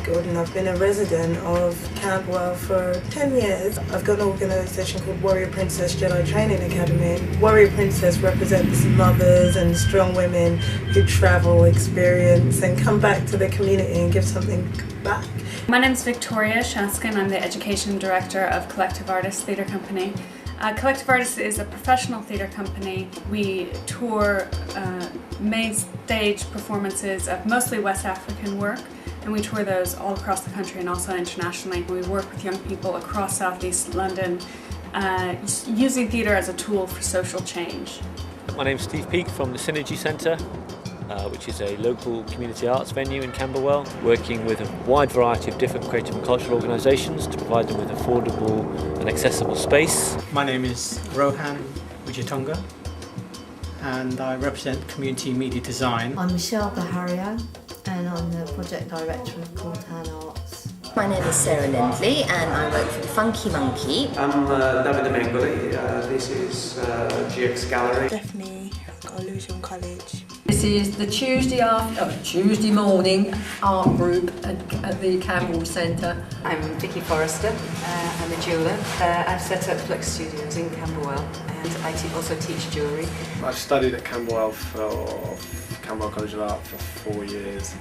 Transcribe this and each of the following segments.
called Gordon. I've been a resident of Camberwell for 10 years. I've got an organisation called Warrior Princess Jedi Training Academy. Warrior Princess represents mothers and strong women who travel, experience and come back to their community and give something back. My name is Victoria Shaskin. I'm the Education Director of Collective Artists Theatre Company. Collective Artists is a professional theatre company. We tour main stage performances of mostly West African work, and we tour those all across the country and also internationally. We work with young people across South East London using theatre as a tool for social change. My name's Steve Peake from the Synergy Centre, which is a local community arts venue in Camberwell, working with a wide variety of different creative and cultural organisations to provide them with affordable and accessible space. My name is Rohan Wijatunga and I represent Community Media Design. I'm Michelle Baharia and I'm the Project Director of Coulton Arts. My name is Sarah Lindley and I work for the Funky Monkey. I'm David Mengoli. This is GX Gallery. Stephanie, Illusion College. This is the Tuesday morning art group at the Camberwell Centre. I'm Vicky Forrester, I'm a jeweller. I've set up Flux Studios in Camberwell and I also teach jewellery. I've studied at Camberwell College of Art for 4 years.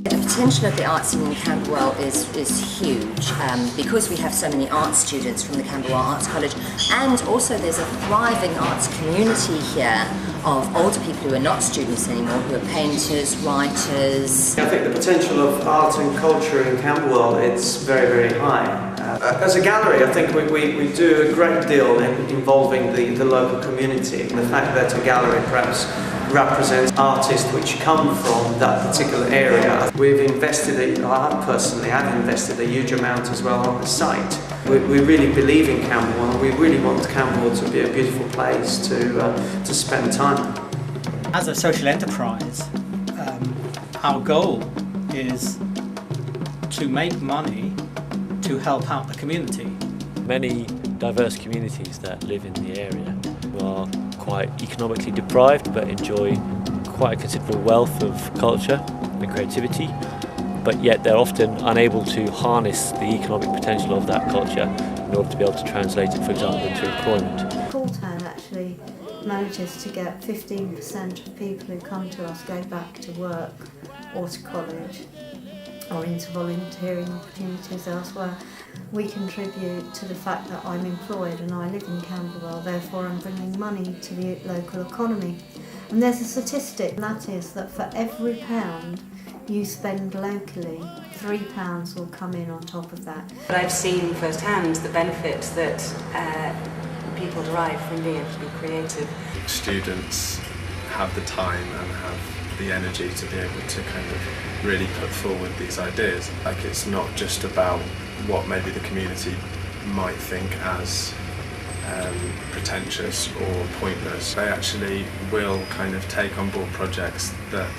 The potential of the art scene in Camberwell is huge because we have so many art students from the Camberwell Arts College, and also there's a thriving arts community here of older people who are not students anymore, who are painters, writers. I think the potential of art and culture in Camberwell is very, very high. As a gallery, I think we do a great deal in involving the local community. The fact that a gallery perhaps represents artists which come from that particular area. We've invested, I personally have invested a huge amount as well on the site. We really believe in Camberwell and we really want Camberwell to be a beautiful place to spend time. As a social enterprise, our goal is to make money to help out the community. Many diverse communities that live in the area who are quite economically deprived but enjoy quite a considerable wealth of culture and creativity, but yet they're often unable to harness the economic potential of that culture in order to be able to translate it, for example, into employment. Coulton actually manages to get 15% of people who come to us go back to work or to college or into volunteering opportunities elsewhere. We contribute to the fact that I'm employed and I live in Camberwell, therefore I'm bringing money to the local economy. And there's a statistic, and that is that for every £1 you spend locally, £3 will come in on top of that. But I've seen firsthand the benefits that people derive from being able to be creative. Students have the time and have the energy to be able to kind of really put forward these ideas. Like, it's not just about what maybe the community might think as pretentious or pointless. They actually will kind of take on board projects that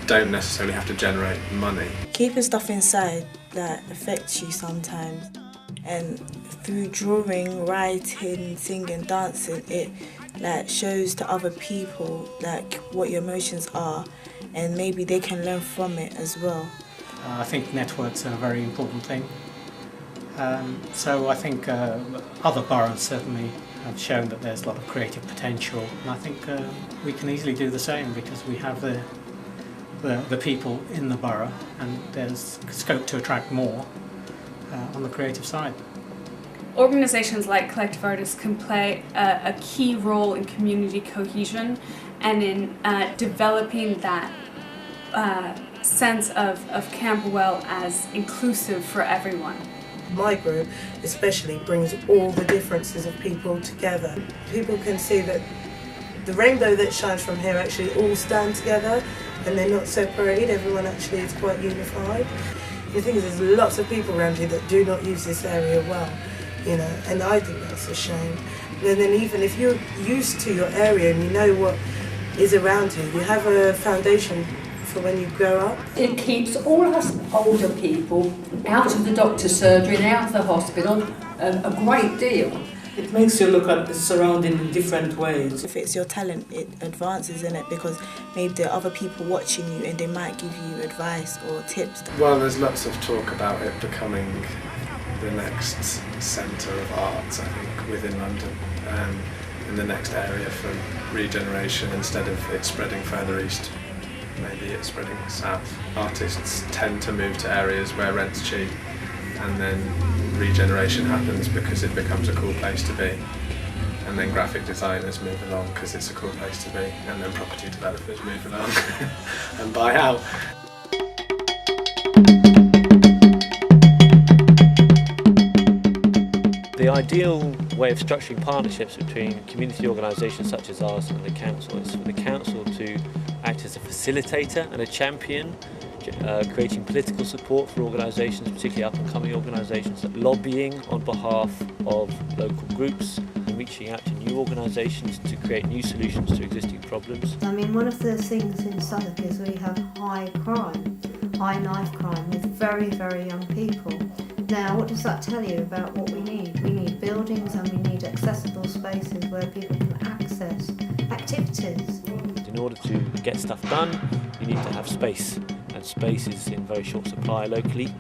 don't necessarily have to generate money. Keeping stuff inside that affects you sometimes, and through drawing, writing, singing, dancing, it like shows to other people like what your emotions are, and maybe they can learn from it as well. I think networks are a very important thing. So I think other boroughs certainly have shown that there's a lot of creative potential, and I think we can easily do the same because we have the people in the borough, and there's scope to attract more on the creative side. Organisations like Collective Artists can play a key role in community cohesion and in developing that sense of Camberwell as inclusive for everyone. My group especially brings all the differences of people together. People can see that the rainbow that shines from here actually all stand together and they're not separated, everyone actually is quite unified. The thing is, there's lots of people around here that do not use this area well, you know, and I think that's a shame. And then even if you're used to your area and you know what is around you, you have a foundation for when you grow up. It keeps all of us older people out of the doctor's surgery and out of the hospital a great deal. It makes you look at the surrounding in different ways. If it's your talent, it advances in it because maybe there are other people watching you and they might give you advice or tips. Well, there's lots of talk about it becoming the next centre of arts, I think, within London, in the next area for regeneration. Instead of it spreading further east, maybe it's spreading south. Artists tend to move to areas where rent's cheap, and then regeneration happens because it becomes a cool place to be, and then graphic designers move along because it's a cool place to be, and then property developers move along and buy out. The ideal way of structuring partnerships between community organisations such as ours and the council is for the council to act as a facilitator and a champion, creating political support for organisations, particularly up-and-coming organisations, lobbying on behalf of local groups, and reaching out to new organisations to create new solutions to existing problems. I mean, one of the things in Southwark is we have high crime, high knife crime with very, very young people. Now, what does that tell you about what we need? We need buildings and we need accessible spaces where people can access activities. In order to get stuff done, you need to have space. And space is in very short supply locally,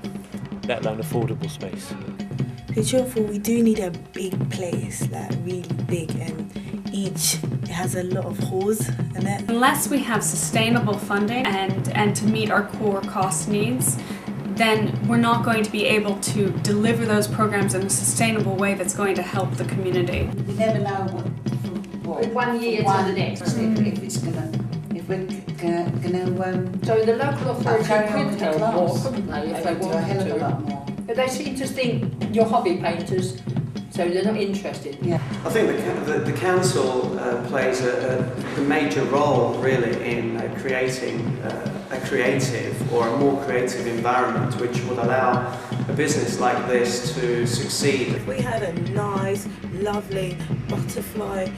let alone affordable space. To be truthful, we do need a big place, like really big, and each has a lot of holes in it. Unless we have sustainable funding and to meet our core cost needs, then we're not going to be able to deliver those programs in a sustainable way that's going to help the community. You never know what 1 year to the next. if it's gonna. We're gonna so the local authority could help more, couldn't they, if they do a hell of a lot more. But they seem to think you're hobby painters, so they're not interested. Yeah. I think the council plays a major role really in creating a creative or a more creative environment which would allow a business like this to succeed. If we had a nice, lovely butterfly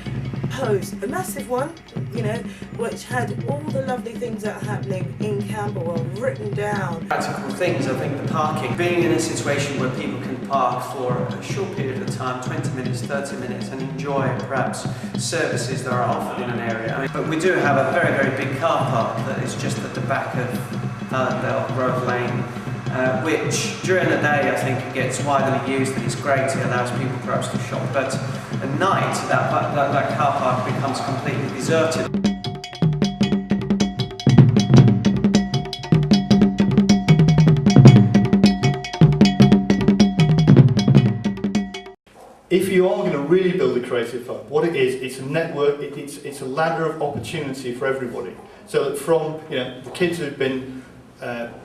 post, a massive one, you know, which had all the lovely things that are happening in Camberwell written down. Practical things, I think the parking, being in a situation where people can park for a short period of time, 20 minutes, 30 minutes, and enjoy perhaps services that are offered in an area. But we do have a very, very big car park that is just at the back of Allenbell Grove Lane, which during the day I think it gets widely used and it's great, it allows people perhaps to shop, but at night that car park becomes completely deserted. If you are going to really build a creative hub, what it is, it's a network, it's a ladder of opportunity for everybody. So that from the kids who've been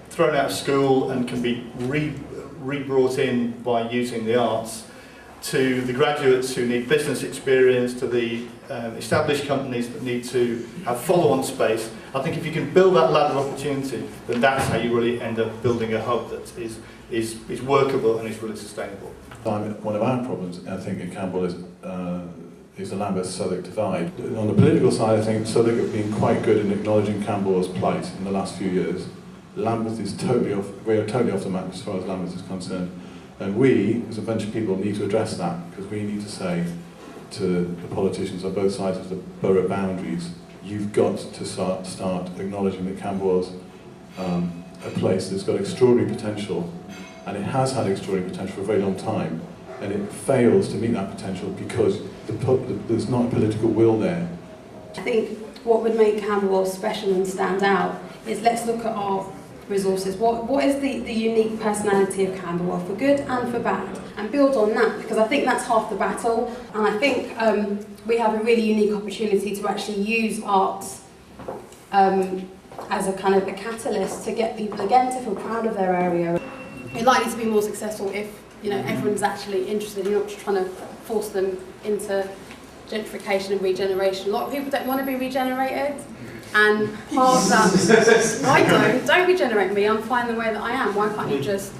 thrown out of school and can be re-brought in by using the arts, to the graduates who need business experience, to the established companies that need to have follow-on space. I think if you can build that ladder of opportunity, then that's how you really end up building a hub that is workable and is really sustainable. One of our problems, I think, in Camberwell is the Lambeth-Southwark divide. On the political side, I think Southwark have been quite good in acknowledging Camberwell's plight in the last few years. Lambeth is we are totally off the map as far as Lambeth is concerned. And we, as a bunch of people, need to address that, because we need to say to the politicians on both sides of the borough boundaries, you've got to start acknowledging that Camberwell's a place that's got extraordinary potential, and it has had extraordinary potential for a very long time, and it fails to meet that potential because there's not a political will there. I think what would make Camberwell special and stand out is let's look at our resources. What is the unique personality of Camberwell, for good and for bad, and build on that, because I think that's half the battle. And I think we have a really unique opportunity to actually use arts as a kind of a catalyst to get people again to feel proud of their area. You're likely to be more successful if everyone's actually interested. You're not just trying to force them into gentrification and regeneration. A lot of people don't want to be regenerated. And part of that, don't regenerate me, I'm fine the way that I am. Why can't you just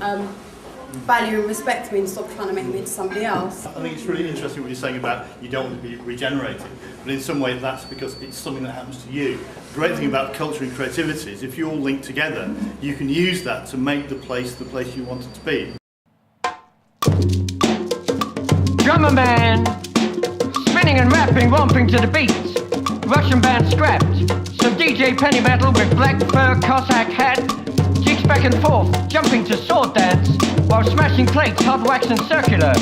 value and respect me and stop trying to make me into somebody else. I think it's really interesting what you're saying about you don't want to be regenerated, but in some way that's because it's something that happens to you. The great thing about culture and creativity is if you all link together, you can use that to make the place you want it to be. Drummer man, spinning and rapping, romping to the beats. Russian band scrapped. So DJ penny metal with black fur Cossack hat jigs back and forth, jumping to sword dance while smashing plates, hot wax and circular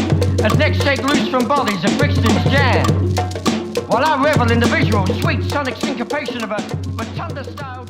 as necks shake loose from bodies at Brixton's jam. While I revel in the visual, sweet sonic syncopation of a rotunda style